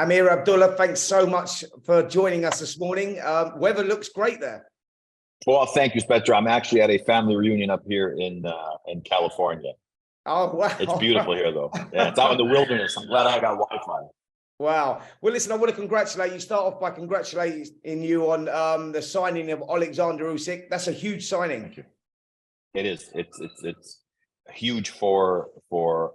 Amir, Abdullah, thanks so much for joining us this morning. Weather looks great there. Well, thank you, Spencer. I'm actually at a family reunion up here in California. Oh, wow. It's beautiful here, though. Yeah, it's out in the wilderness. I'm glad I got Wi-Fi. Wow. Well, listen, I want to congratulate you. Start off by congratulating you on the signing of Alexander Usyk. That's a huge signing. Thank you. It is. It's huge for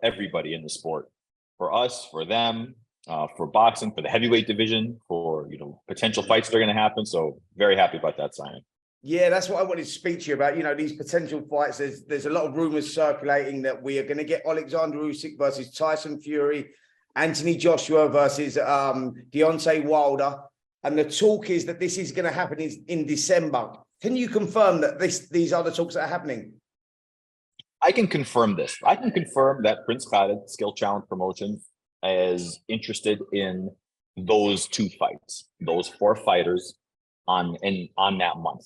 everybody in the sport, for us, for them, for boxing, for the heavyweight division, for potential fights that are going to happen. So very happy about that signing. Yeah, that's what I wanted to speak to you about. These potential fights. There's a lot of rumors circulating that we are going to get Alexander Usyk versus Tyson Fury, anthonyjoshua versus Deontay Wilder, and the talk is that this is going to happen in December. Can you confirm that these are the talks that are happening? I can confirm this. I can confirm that Prince Khalid Skill Challenge Promotions is interested in those two fights, those 4 fighters on that month.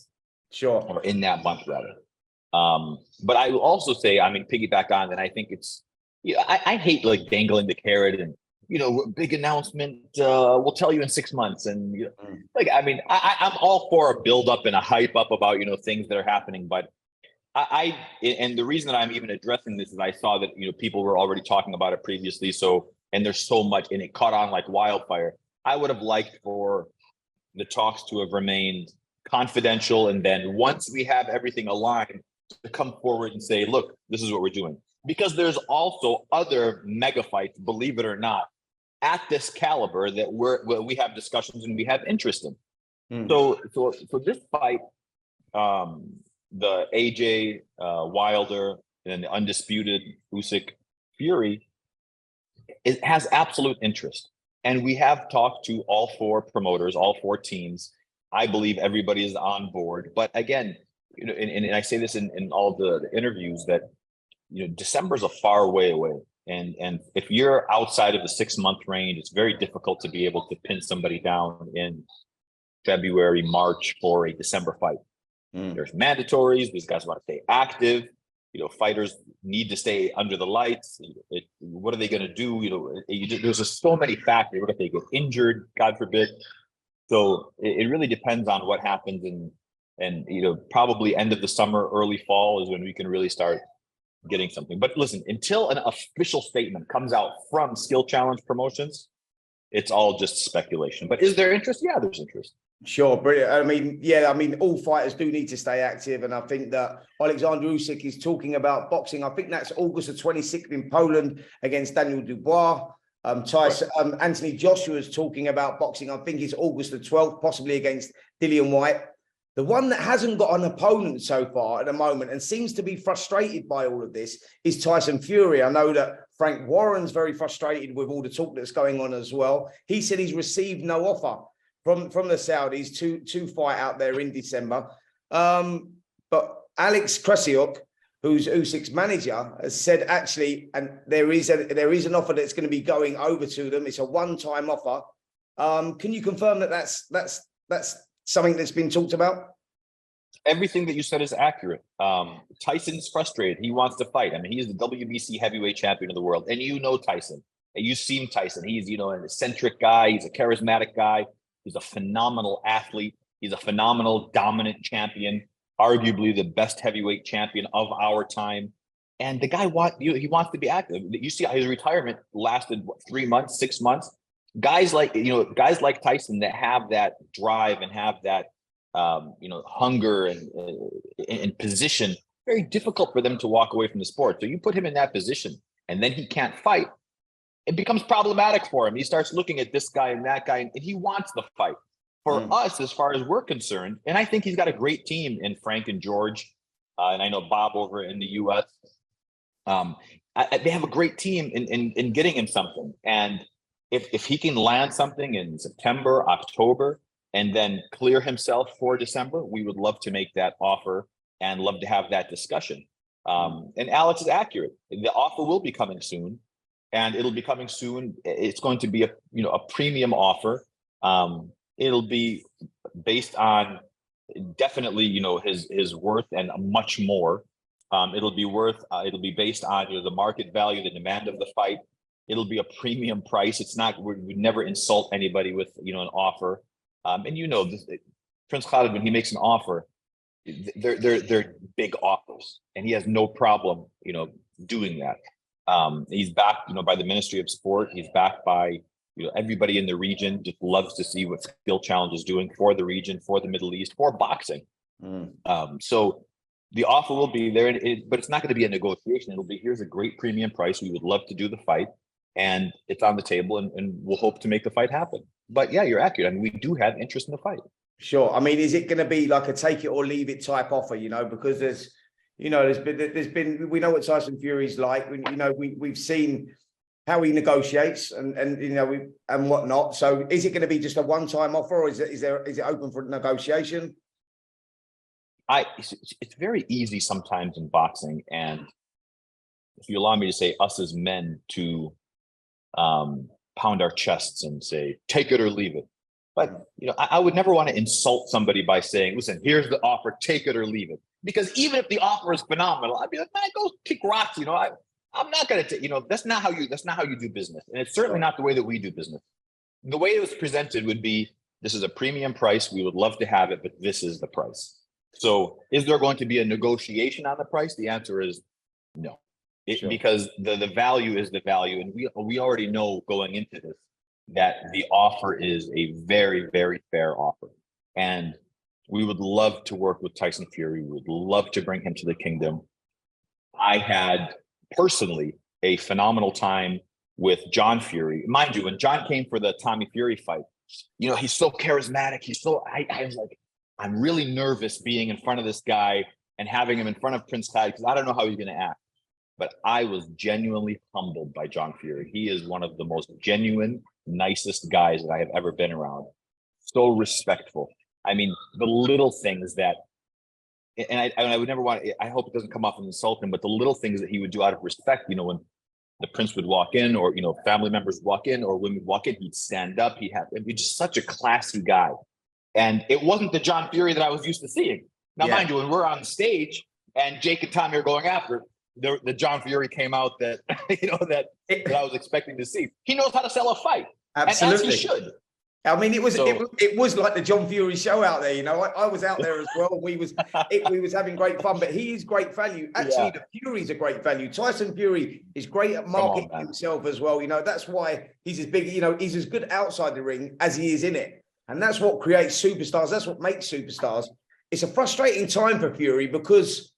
Sure. Or in that month, rather. But I will also say, piggyback on that, I think it's, I hate like dangling the carrot and, big announcement, we'll tell you in 6 months. And I'm all for a build up and a hype up about, things that are happening. But and the reason that I'm even addressing this is I saw that, people were already talking about it previously. So, and there's so much, and it caught on like wildfire. I would have liked for the talks to have remained confidential, and then once we have everything aligned, to come forward and say, look, this is what we're doing. Because there's also other mega fights, believe it or not, at this caliber that we have discussions and we have interest in. So this fight, the AJ Wilder and the Undisputed Usyk Fury, it has absolute interest. And we have talked to all 4 promoters, all 4 teams. I believe everybody is on board. But again, and I say this in all the interviews that, December is a far way away. And if you're outside of the 6-month range, it's very difficult to be able to pin somebody down in February, March for a December fight. There's mandatories. These guys want to stay active. Fighters need to stay under the lights. What are they going to do? There's just so many factors. What if they get injured? God forbid. So it really depends on what happens, and probably end of the summer, early fall is when we can really start getting something. But listen, until an official statement comes out from Skill Challenge Promotions, it's all just speculation. But is there interest? Yeah, there's interest. Sure, brilliant. All fighters do need to stay active, and I think that Alexander Usyk is talking about boxing. I think that's August the 26th in Poland against Daniel Dubois. Anthony Joshua is talking about boxing. I think it's August the 12th, possibly against Dillian Whyte. The one that hasn't got an opponent so far at the moment and seems to be frustrated by all of this is Tyson Fury. I know that Frank Warren's very frustrated with all the talk that's going on as well. He said he's received no offer from the Saudis to fight out there in December. But Alex Krasiuk, who's Usyk's manager, has said actually, and there is an offer that's going to be going over to them. It's a one-time offer. Can you confirm that that's something that's been talked about? Everything that you said is accurate. Tyson's frustrated. He wants to fight. He is the WBC heavyweight champion of the world, and Tyson. And you've seen Tyson. He's an eccentric guy. He's a charismatic guy. He's a phenomenal athlete. He's a phenomenal dominant champion. Arguably the best heavyweight champion of our time. And the guy he wants to be active. You see his retirement lasted 3 months, 6 months. Guys like Tyson that have that drive and have that hunger and position, very difficult for them to walk away from the sport. So you put him in that position and then he can't fight. It becomes problematic for him. He starts looking at this guy and that guy, and he wants the fight. For us, as far as we're concerned, and I think he's got a great team in Frank and George, and I know Bob over in the U.S. They have a great team in getting him something. And if he can land something in September, October, and then clear himself for December, we would love to make that offer and love to have that discussion. And Alex is accurate. The offer will be coming soon, and it'll be coming soon. It's going to be a premium offer. It'll be based on definitely, his worth and much more. It'll be based on the market value, the demand of the fight, It'll be a premium price. It's not, we never insult anybody with, an offer. And Prince Khalid, when he makes an offer, they're big offers, and he has no problem, doing that. He's backed, by the Ministry of Sport. He's backed by, everybody in the region. Just loves to see what Skill Challenge is doing for the region, for the Middle East, for boxing. So the offer will be there, but it's not going to be a negotiation. It'll be, here's a great premium price. We would love to do the fight, and it's on the table, and we'll hope to make the fight happen. But yeah, you're accurate. I mean, we do have interest in the fight. Sure. I mean, is it going to be like a take it or leave it type offer? Because there's been we know what Tyson Fury's like. We've seen how he negotiates and whatnot. So is it going to be just a one-time offer, or is it open for negotiation? It's very easy sometimes in boxing, and if you allow me to say, us as men to pound our chests and say, take it or leave it. But I would never want to insult somebody by saying, listen, here's the offer, take it or leave it. Because even if the offer is phenomenal, I'd be like, man, go kick rocks. I'm not going to take, that's not how you do business. And it's certainly not the way that we do business. The way it was presented would be, this is a premium price. We would love to have it, but this is the price. So is there going to be a negotiation on the price? The answer is no. Because the value is the value. And we already know going into this that the offer is a very, very fair offer. And we would love to work with Tyson Fury. We would love to bring him to the kingdom. I had personally a phenomenal time with John Fury. Mind you, when John came for the Tommy Fury fight, he's so charismatic. I was like, I'm really nervous being in front of this guy and having him in front of Prince Khalid because I don't know how he's going to act. But I was genuinely humbled by John Fury. He is one of the most genuine, nicest guys that I have ever been around. So respectful. I mean, the little things that, and I would never want to, I hope it doesn't come off as insulting, but the little things that he would do out of respect, when the prince would walk in, or, family members walk in, or women would walk in, he'd stand up. He'd be just such a classy guy. And it wasn't the John Fury that I was used to seeing. Now, mind you, when we're on stage and Jake and Tommy are going after, the John Fury came out that, that I was expecting to see. He knows how to sell a fight. Absolutely. And as he should. I mean, it was like the John Fury show out there. I was out there as well. We was having great fun, but he is great value. Actually, the Fury's a great value. Tyson Fury is great at marketing himself as well. That's why he's as big. He's as good outside the ring as he is in it, and that's what creates superstars. That's what makes superstars. It's a frustrating time for Fury because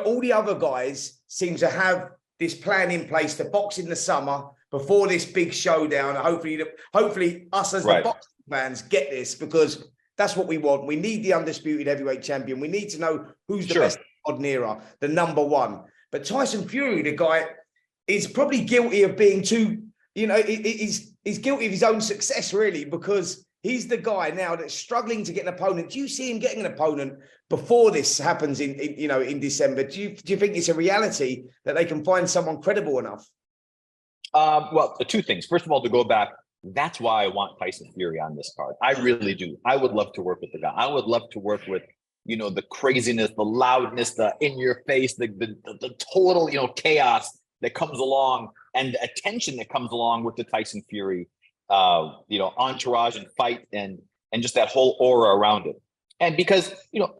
all the other guys seem to have this plan in place to box in the summer before this big showdown. Hopefully us as the boxing fans get this, because that's what we want. We need the undisputed heavyweight champion. We need to know who's the best modern era, the number one. But Tyson Fury, the guy, is probably guilty of being too, he's guilty of his own success, really, because he's the guy now that's struggling to get an opponent. Do you see him getting an opponent before this happens in December? Do you think it's a reality that they can find someone credible enough? Well, two things. First of all, to go back, that's why I want Tyson Fury on this card. I really do. I would love to work with the guy. I would love to work with, the craziness, the loudness, the in your face, the total, chaos that comes along, and the attention that comes along with the Tyson Fury, entourage and fight, and just that whole aura around it. And because,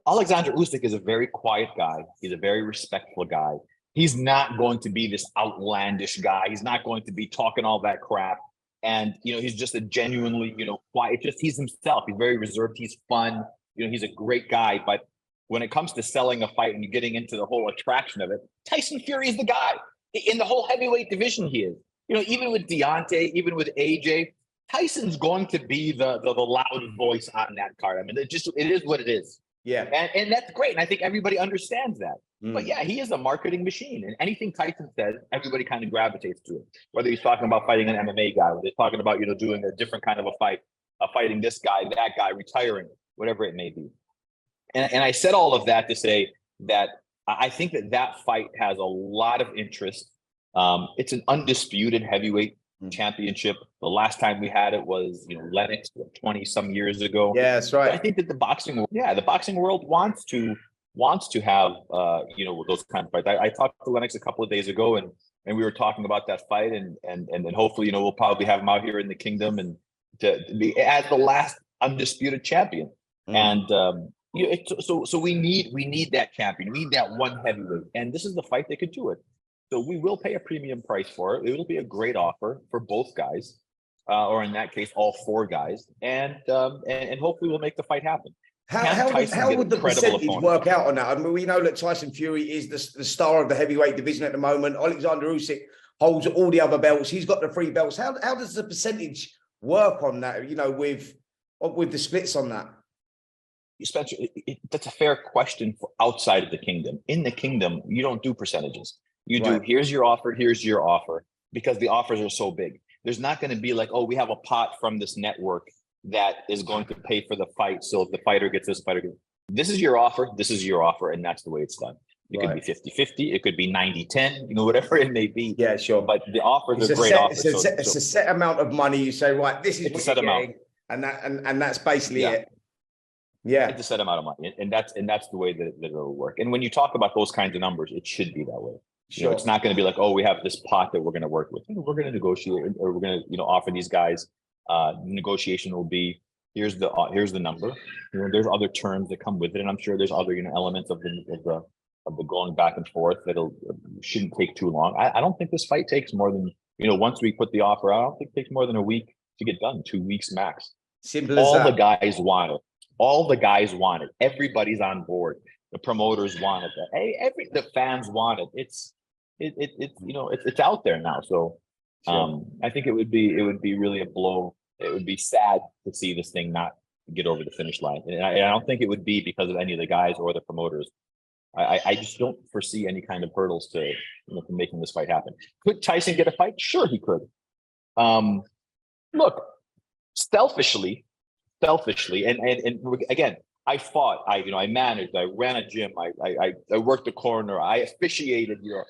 Alexander Usyk is a very quiet guy. He's a very respectful guy. He's not going to be this outlandish guy. He's not going to be talking all that crap. And, he's just a genuinely, quiet, he's himself. He's very reserved. He's fun. He's a great guy. But when it comes to selling a fight and getting into the whole attraction of it, Tyson Fury is the guy. In the whole heavyweight division, he is. Even with Deontay, even with AJ, Tyson's going to be the loud voice on that card. I mean, it is what it is. Yeah. And that's great. And I think everybody understands that. But yeah, he is a marketing machine. And anything Tyson says, everybody kind of gravitates to it. Whether he's talking about fighting an MMA guy, whether he's talking about, doing a different kind of a fight, fighting this guy, that guy, retiring, whatever it may be. And I said all of that to say that I think that fight has a lot of interest. It's an undisputed heavyweight championship. The last time we had it was, Lennox 20 some years ago. Yeah, that's right. But I think that the boxing world wants to have, those kind of fights. I talked to Lennox a couple of days ago, and and we were talking about that fight, and hopefully, you know, we'll probably have him out here in the kingdom and to be as the last undisputed champion. And you know, so we need that champion. We need that one heavyweight, and this is the fight that could do it. So we will pay a premium price for it. It will be a great offer for both guys, or in that case, all four guys, and hopefully we'll make the fight happen. How would the percentage work out on that? I mean, we know that Tyson Fury is the star of the heavyweight division at the moment. Alexander Usyk holds all the other belts. He's got the 3 belts. How does the percentage work on that, you know, with the splits on that? Spencer, that's a fair question for outside of the kingdom. In the kingdom, you don't do percentages. You do, here's your offer, because the offers are so big. There's not going to be like, oh, we have a pot from this network that is going to pay for the fight. So if the fighter gets this, this is your offer, and that's the way it's done. It could be 50-50, it could be 90-10, you know, whatever it may be. Yeah, sure. But the offers are great offers. It's a set amount of money. You say, right, this is what you're getting, amount. and that's basically it. Yeah. It's a set amount of money. And that's the way that it'll work. And when you talk about those kinds of numbers, it should be that way. Sure. You know, it's not going to be like, oh, we have this pot that we're going to work with. We're going to negotiate, or we're going to, you know, offer these guys. Negotiation will be, here's the number. You know, there's other terms that come with it, and I'm sure there's other, you know, elements of the going back and forth that'll shouldn't take too long. I don't think this fight takes more than, you know, once we put the offer out, I don't think it takes more than a week to get done. 2 weeks max. Simple as that. All the guys want it. All the guys want it. Everybody's on board. The promoters want it. Hey, the fans want it. It's you know, it's out there now. So I think it would be really a blow. It would be sad to see this thing not get over the finish line. And I don't think it would be because of any of the guys or the promoters. I just don't foresee any kind of hurdles to, you know, to making this fight happen. Could Tyson get a fight? Sure, he could. Look, selfishly, and again, I fought. I managed. I ran a gym. I worked the corner. I officiated. You know,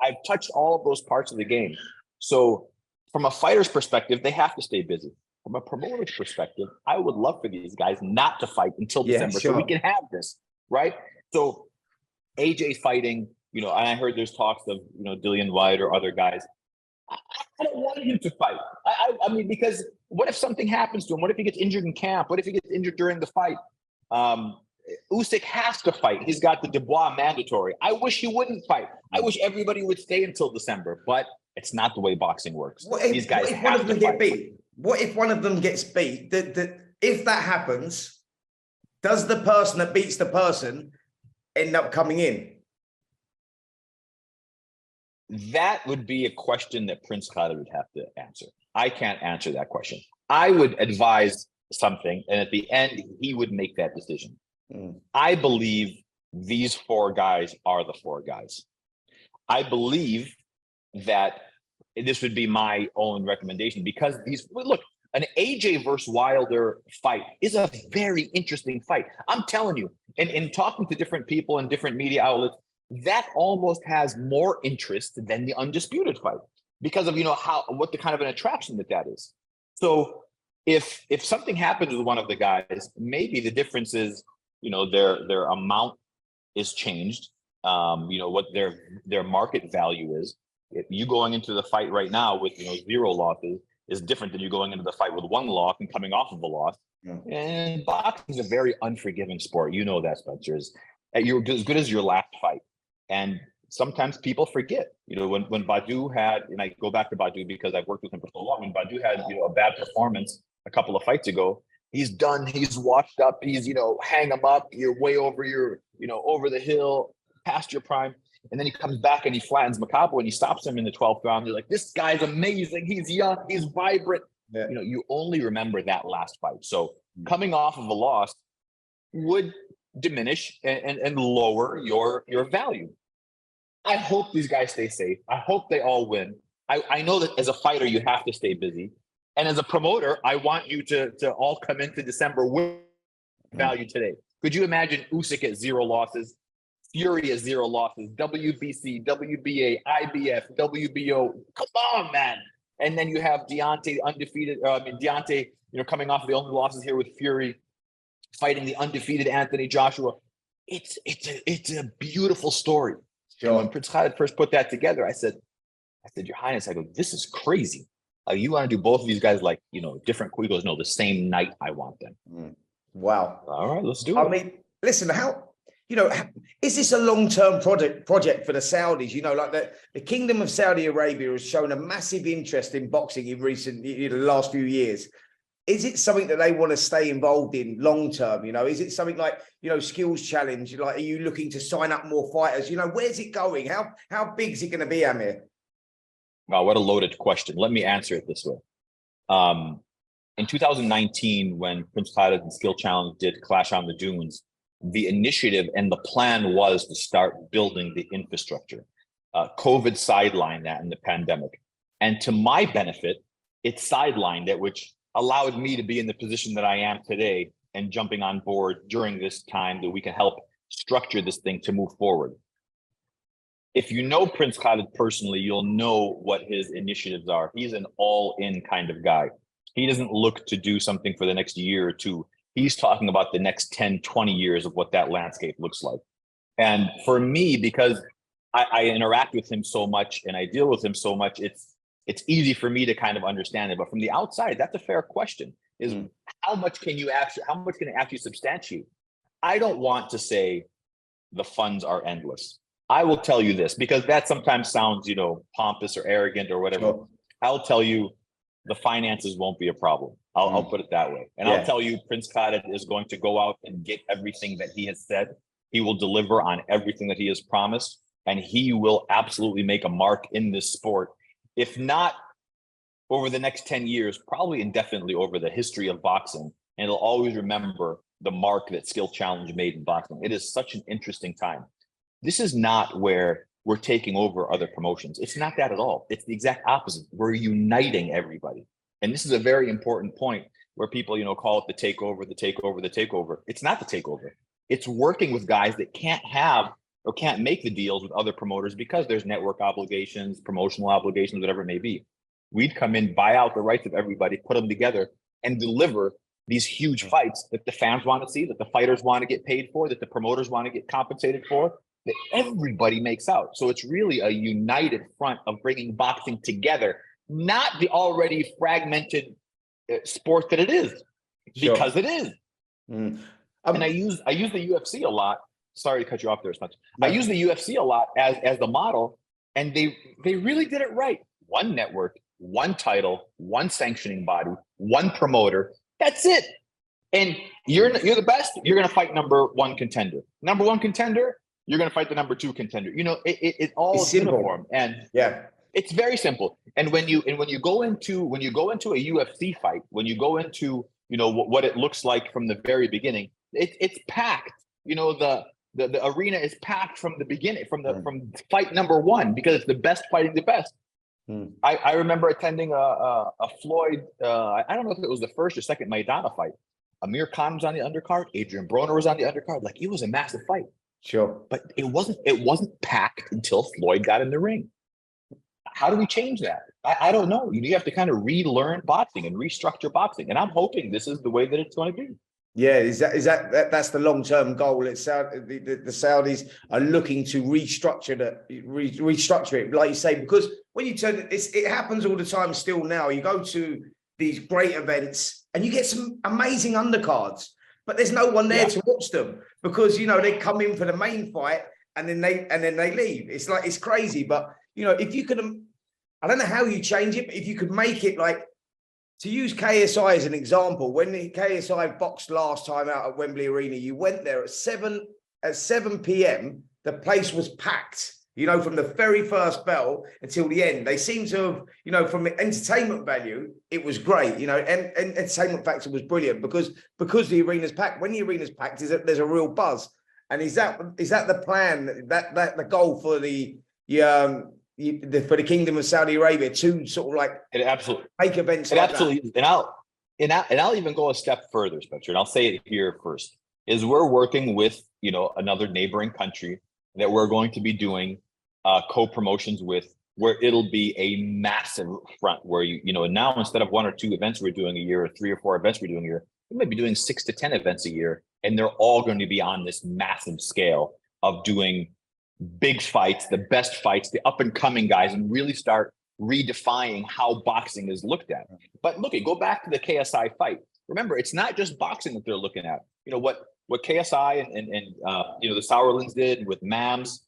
I've touched all of those parts of the game. So from a fighter's perspective, they have to stay busy. From a promoter's perspective, I would love for these guys not to fight until December, so we can have this, right? So AJ fighting, you know, and I heard there's talks of, you know, Dillian White or other guys. I don't want him to fight. I mean, because what if something happens to him? What if he gets injured in camp? What if he gets injured during the fight? Usyk has to fight. He's got the Dubois mandatory. I wish he wouldn't fight. I wish everybody would stay until December, but it's not the way boxing works. These guys have to get beat. What if one of them gets beat? If that happens, does the person that beats the person end up coming in? That would be a question that Prince Khalid would have to answer. I can't answer that question. I would advise something, and at the end, he would make that decision. I believe these 4 guys are the 4 guys. I believe that this would be my own recommendation, because look, an AJ versus Wilder fight is a very interesting fight. I'm telling you, and in talking to different people and different media outlets, that almost has more interest than the Undisputed fight, because of, you know, what the kind of an attraction that is. So if something happens with one of the guys, maybe the difference is, you know, their amount is changed. You know, what their market value is. If you going into the fight right now with, you know, 0 losses is different than you going into the fight with 1 loss and coming off of a loss. And boxing is a very unforgiving sport. You know that, Spencer. You're as good as your last fight. And sometimes people forget, you know, when Bellew had, and I go back to Bellew because I've worked with him for so long, when Bellew had, you know, a bad performance a couple of fights ago, he's done, he's washed up, he's, you know, hang him up, you're way over your, you know, over the hill, past your prime. And then he comes back and he flattens Macabo and he stops him in the 12th round. You're like, this guy's amazing. He's young, he's vibrant. You know, you only remember that last fight. So coming off of a loss would diminish and lower your value. I hope these guys stay safe. I hope they all win. I know that as a fighter, you have to stay busy. And as a promoter, I want you to all come into December with value today. Could you imagine Usyk at 0 losses, Fury at 0 losses, WBC, WBA, IBF, WBO? Come on, man. And then you have Deontay undefeated. Deontay, you know, coming off of the only losses here with Fury, fighting the undefeated anthonyjoshua. It's a beautiful story. Sure. And when Prince Khalid first put that together, I said, I said, Your Highness, I go, this is crazy. You want to do both of these guys like, different? He goes, no, the same night I want them. Wow. All right, let's do it. I mean, listen, is this a long-term project for the Saudis? Like the Kingdom of Saudi Arabia has shown a massive interest in boxing in the last few years. Is it something that they want to stay involved in long-term? Is it something like, skills challenge? Like, are you looking to sign up more fighters? Where's it going? How big is it going to be, Amir? Wow, what a loaded question. Let me answer it this way. In 2019, when Prince Khalid and Skill Challenge did Clash on the Dunes, the initiative and the plan was to start building the infrastructure. COVID sidelined that in the pandemic. And to my benefit, it sidelined it, which allowed me to be in the position that I am today and jumping on board during this time that we can help structure this thing to move forward. If you know Prince Khalid personally, you'll know what his initiatives are. He's an all-in kind of guy. He doesn't look to do something for the next year or two. He's talking about the next 10, 20 years of what that landscape looks like. And for me, because I interact with him so much and I deal with him so much, it's easy for me to kind of understand it. But from the outside, that's a fair question, is how much can it actually substantiate? I don't want to say the funds are endless. I will tell you this, because that sometimes sounds, pompous or arrogant or whatever. Sure. I'll tell you the finances won't be a problem. I'll put it that way. And I'll tell you, Prince Khalid is going to go out and get everything that he has said. He will deliver on everything that he has promised, and he will absolutely make a mark in this sport. If not over the next 10 years, probably indefinitely over the history of boxing. And it'll always remember the mark that Skill Challenge made in boxing. It is such an interesting time. This is not where we're taking over other promotions. It's not that at all. It's the exact opposite. We're uniting everybody. And this is a very important point where people, call it the takeover, the takeover, the takeover. It's not the takeover. It's working with guys that can't have or can't make the deals with other promoters because there's network obligations, promotional obligations, whatever it may be. We'd come in, buy out the rights of everybody, put them together, and deliver these huge fights that the fans want to see, that the fighters want to get paid for, that the promoters want to get compensated for, that everybody makes out. So it's really a united front of bringing boxing together, not the already fragmented sport that it is, because it is. And I use the UFC a lot. Sorry to cut you off there, Spencer. I use the UFC a lot as the model, and they really did it right. One network, one title, one sanctioning body, one promoter. That's it. And you're the best. You're going to fight number one contender. Number one contender, you're going to fight the number two contender. It all is uniform, and it's very simple. And when you go into a UFC fight, when you go into what it looks like from the very beginning, it's packed. The arena is packed from the beginning, from fight number one, because it's the best fighting the best. I remember attending a Floyd. I don't know if it was the first or second Maidana fight. Amir Khan was on the undercard. Adrian Broner was on the undercard. Like, it was a massive fight. Sure. But it wasn't packed until Floyd got in the ring. How do we change that? I don't know. You have to kind of relearn boxing and restructure boxing. And I'm hoping this is the way that it's going to be. Yeah, that's the long-term goal. The Saudis are looking to restructure it, like you say, because when you turn it happens all the time still now. You go to these great events and you get some amazing undercards, but there's no one there to watch them because they come in for the main fight and then they leave. It's like, it's crazy. But if you could, I don't know how you change it, but if you could make it like, to use KSI as an example, when the KSI boxed last time out at Wembley Arena, you went there at 7 p.m. The place was packed, from the very first bell until the end. They seem to have, from the entertainment value, it was great, and entertainment factor was brilliant because the arena's packed. When the arena's packed, there's a real buzz. And is that the plan, that the goal for the Kingdom of Saudi Arabia to sort of like make events like absolutely that? And I'll even go a step further, Spencer, and I'll say it here first, is we're working with another neighboring country that we're going to be doing co-promotions with, where it'll be a massive front where now instead of 1 or 2 events we're doing a year, or 3 or 4 events we're doing a year, we might be doing 6 to 10 events a year, and they're all going to be on this massive scale of doing big fights, the best fights, the up and coming guys, and really start redefining how boxing is looked at. But look, go back to the KSI fight. Remember, it's not just boxing that they're looking at. You know what KSI and you know, the Sauerlands did with MAMS,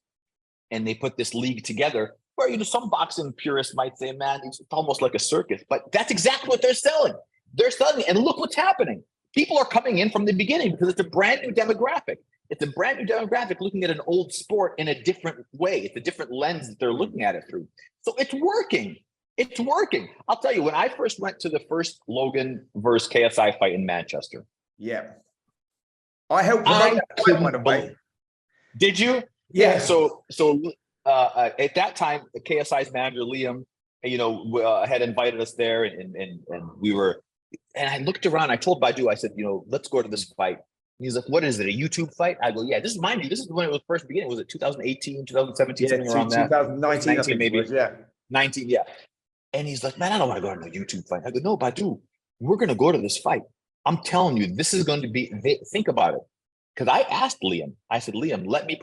and they put this league together where, you know, some boxing purists might say, man, it's almost like a circus, but that's exactly what they're selling. They're selling, and look what's happening. People are coming in from the beginning because it's a brand new demographic. It's a brand new demographic looking at an old sport in a different way. It's a different lens that they're looking at it through. So it's working. It's working. I'll tell you, when I first went to the first Logan versus KSI fight in Manchester. Yeah. I helped promote that fight, by the way. Did you? Yeah. So at that time, the KSI's manager, Liam, you know, had invited us there, and we were, and I looked around, I told Badu, I said, you know, let's go to this fight. And he's like, what is it, a YouTube fight? I go, yeah, this is, mind you, this is when it was first beginning. Was it 2018, 2017, yeah, something around 2019, 19 maybe. Was, yeah. 19, yeah. And he's like, man, I don't want to go to a YouTube fight. I go, no, Badu, we're going to go to this fight. I'm telling you, this is going to be, think about it. Because I asked Liam, I said, Liam, let me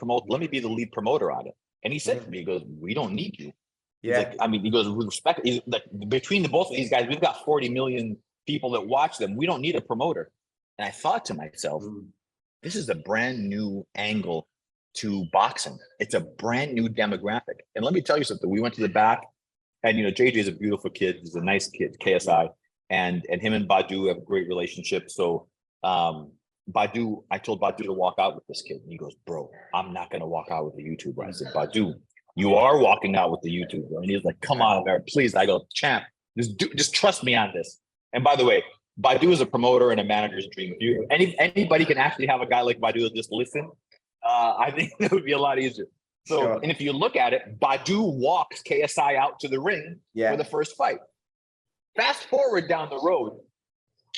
be the lead promoter on it. And he said to me, he goes, we don't need you. Yeah. Like, I mean, he goes, with respect, he's like, between the both of these guys, we've got 40 million people that watch them. We don't need a promoter. And I thought to myself, this is a brand new angle to boxing. It's a brand new demographic. And let me tell you something. We went to the back, and, you know, JJ is a beautiful kid. He's a nice kid, KSI. And him and Badu have a great relationship. So Badu, I told Badu to walk out with this kid. And he goes, bro, I'm not going to walk out with a YouTuber. I said, Badu, you are walking out with the YouTuber. And he's like, come on, Amer, please. I go, champ, just trust me on this. And by the way, Badu is a promoter and a manager's dream. If you anybody can actually have a guy like Badu just listen, I think it would be a lot easier. So, sure. And if you look at it, Badu walks KSI out to the ring for the first fight. Fast forward down the road,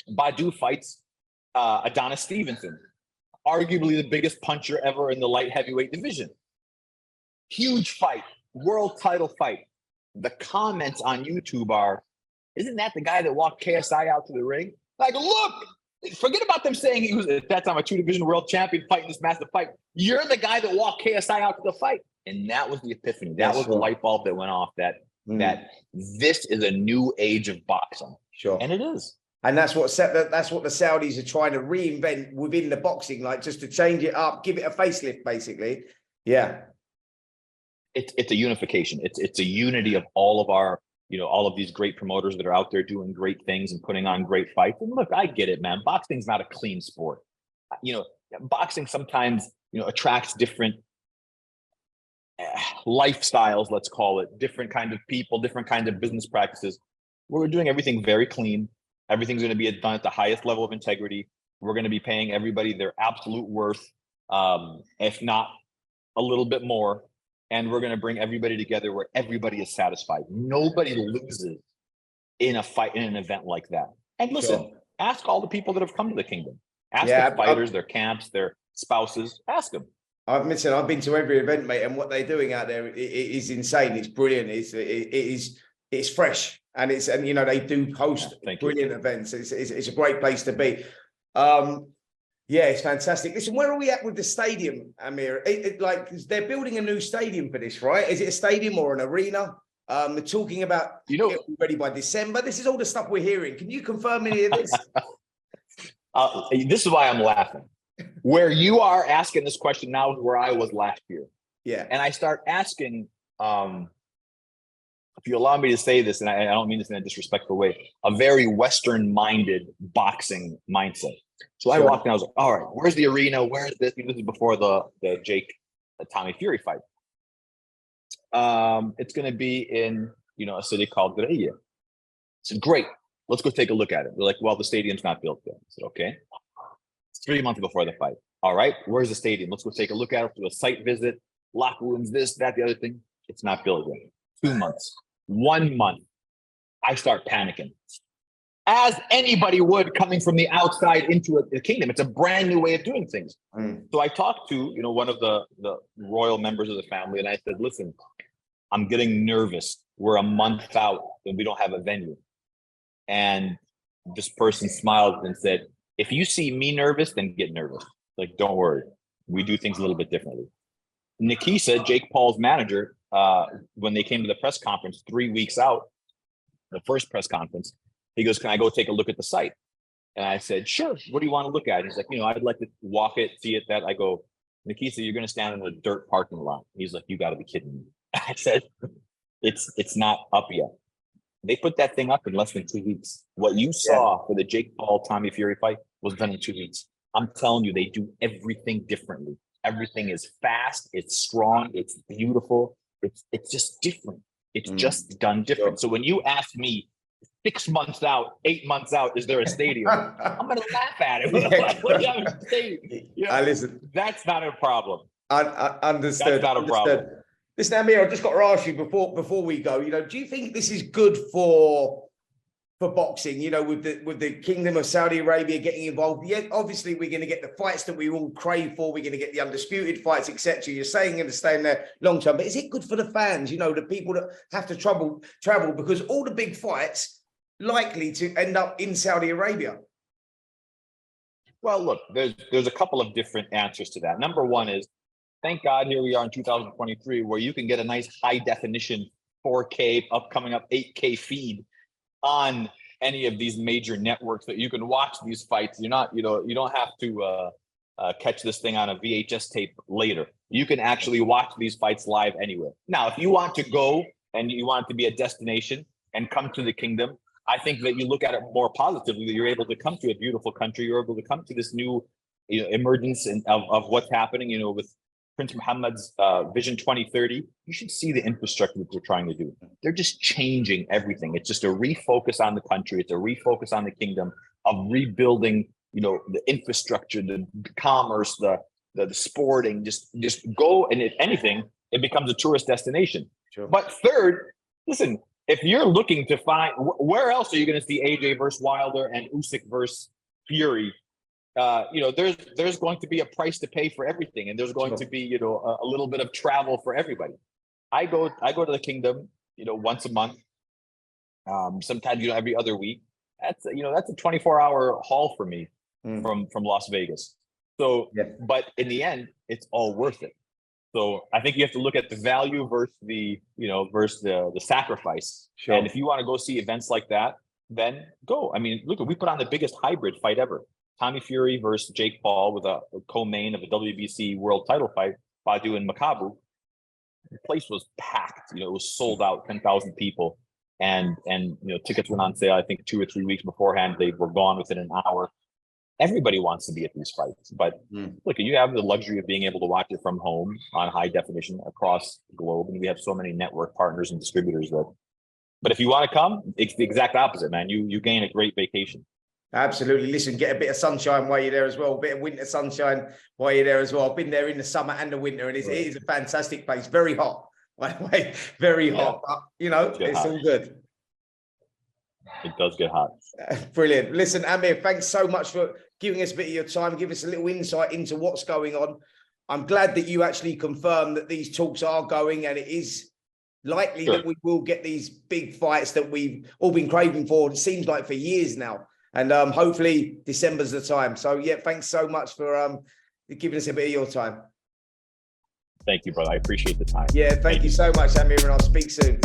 Badu fights Adonis Stevenson, arguably the biggest puncher ever in the light heavyweight division. Huge fight, world title fight. The comments on YouTube are, isn't that the guy that walked KSI out to the ring? Like, look, forget about them saying he was at that time a 2-division world champion fighting this massive fight. You're the guy that walked KSI out to the fight. And that was the epiphany. That was the light bulb that went off, that this is a new age of boxing. Sure. And it is. And that's what the Saudis are trying to reinvent within the boxing, like just to change it up, give it a facelift, basically. Yeah. It's a unification. It's a unity of all of our, you know, all of these great promoters that are out there doing great things and putting on great fights. And look, I get it, man. Boxing's not a clean sport. You know, boxing sometimes, you know, attracts different lifestyles, let's call it, different kind of people, different kinds of business practices. We're doing everything very clean. Everything's going to be done at the highest level of integrity. We're going to be paying everybody their absolute worth, if not a little bit more. And we're going to bring everybody together where everybody is satisfied. Nobody loses in a fight, in an event like that. And listen, ask all the people that have come to the kingdom. Ask the fighters, their camps, their spouses. Ask them. I've been to every event, mate, and what they're doing out there is insane. It's brilliant. It's fresh, and you know, they do host brilliant events. It's a great place to be. Yeah, it's fantastic. Listen, where are we at with the stadium, Amir? Like, they're building a new stadium for this, right? Is it a stadium or an arena? They're talking about, you know, ready by December. This is all the stuff we're hearing. Can you confirm any of this? This is why I'm laughing. Where you are asking this question now is where I was last year. Yeah. And I start asking, if you allow me to say this, and I don't mean this in a disrespectful way, a very Western-minded boxing mindset. So I walked in, I was like, all right, where's the arena? Where's this? This is before the Tommy Fury fight. It's going to be in, you know, a city called Greiya. I said, great, let's go take a look at it. They're like, well, the stadium's not built yet. I said, okay. It's 3 months before the fight. All right, where's the stadium? Let's go take a look at it, do a site visit, locker rooms, this, that, the other thing. It's not built yet. 2 months, 1 month. I start panicking. As anybody would coming from the outside into the kingdom. It's a brand new way of doing things. So I talked to, you know, one of the royal members of the family, and I said, listen, I'm getting nervous. We're a month out and we don't have a venue. And this person smiled and said, if you see me nervous, then get nervous. Like, don't worry. We do things a little bit differently. Nikisa, Jake Paul's manager, when they came to the press conference 3 weeks out, the first press conference, he goes, "Can I go take a look at the site?" And I said, "Sure. What do you want to look at?" And he's like, "I'd like to walk it, see it." That I go, "Nikisa, you're going to stand in a dirt parking lot." He's like, "You got to be kidding me." I said, "It's not up yet." They put that thing up in less than 2 weeks. What you saw for the Jake Paul Tommy Fury fight was done in 2 weeks. I'm telling you, they do everything differently. Everything is fast. It's strong. It's beautiful. It's just different. It's just done different. So when you ask me 6 months out, 8 months out, is there a stadium? I'm going to laugh at it. What do you have a stadium? Listen, that's not a problem. I understood. That's not a problem. Listen, Amir, I've just got to ask you before we go, do you think this is good for boxing, with the Kingdom of Saudi Arabia getting involved? Yeah, obviously we're going to get the fights that we all crave for. We're going to get the undisputed fights, etc. You're saying going to stay in there long term, but is it good for the fans, the people that have to travel, because all the big fights likely to end up in Saudi Arabia? Well, look, there's a couple of different answers to that. Number one is, thank God here we are in 2023 where you can get a nice high definition 4K coming up 8K feed on any of these major networks that you can watch these fights. You don't have to catch this thing on a VHS tape later. You can actually watch these fights live anywhere. Now, if you want to go and you want it to be a destination and come to the kingdom, I think that you look at it more positively, that you're able to come to a beautiful country. You're able to come to this new emergence of what's happening, with Prince Mohammed's Vision 2030. You should see the infrastructure that they're trying to do. They're just changing everything. It's just a refocus on the country. It's a refocus on the kingdom of rebuilding, the infrastructure, the commerce, the sporting. Just go, and if anything, it becomes a tourist destination. Sure. But third, listen, if you're looking to find, where else are you going to see AJ versus Wilder and Usyk versus Fury? There's going to be a price to pay for everything, and there's going to be, a little bit of travel for everybody. I go to the kingdom, once a month, sometimes, every other week. That's a 24-hour haul for me from Las Vegas. So, but in the end, it's all worth it. So I think you have to look at the value versus the sacrifice. Sure. And if you want to go see events like that, then go. I mean, look, we put on the biggest hybrid fight ever. Tommy Fury versus Jake Paul with a co-main of a WBC world title fight, Bellew and Makabu. The place was packed. It was sold out, 10,000 people. And tickets went on sale, I think 2 or 3 weeks beforehand. They were gone within an hour. Everybody wants to be at these fights. But look, you have the luxury of being able to watch it from home on high definition across the globe. And we have so many network partners and distributors that. But if you want to come, it's the exact opposite, man. You gain a great vacation. Absolutely. Listen, get a bit of sunshine while you're there as well. A bit of winter sunshine while you're there as well. I've been there in the summer and the winter, and it is a fantastic place. Very hot, by the way. Very hot. But, it's all good. It does get hot. Brilliant. Listen, Amir, thanks so much for giving us a bit of your time, give us a little insight into what's going on. I'm glad that you actually confirmed that these talks are going, and it is likely that we will get these big fights that we've all been craving for, it seems like, for years now. And hopefully December's the time. So, thanks so much for giving us a bit of your time. Thank you, brother. I appreciate the time. Yeah, thank you so much, Amir, and I'll speak soon.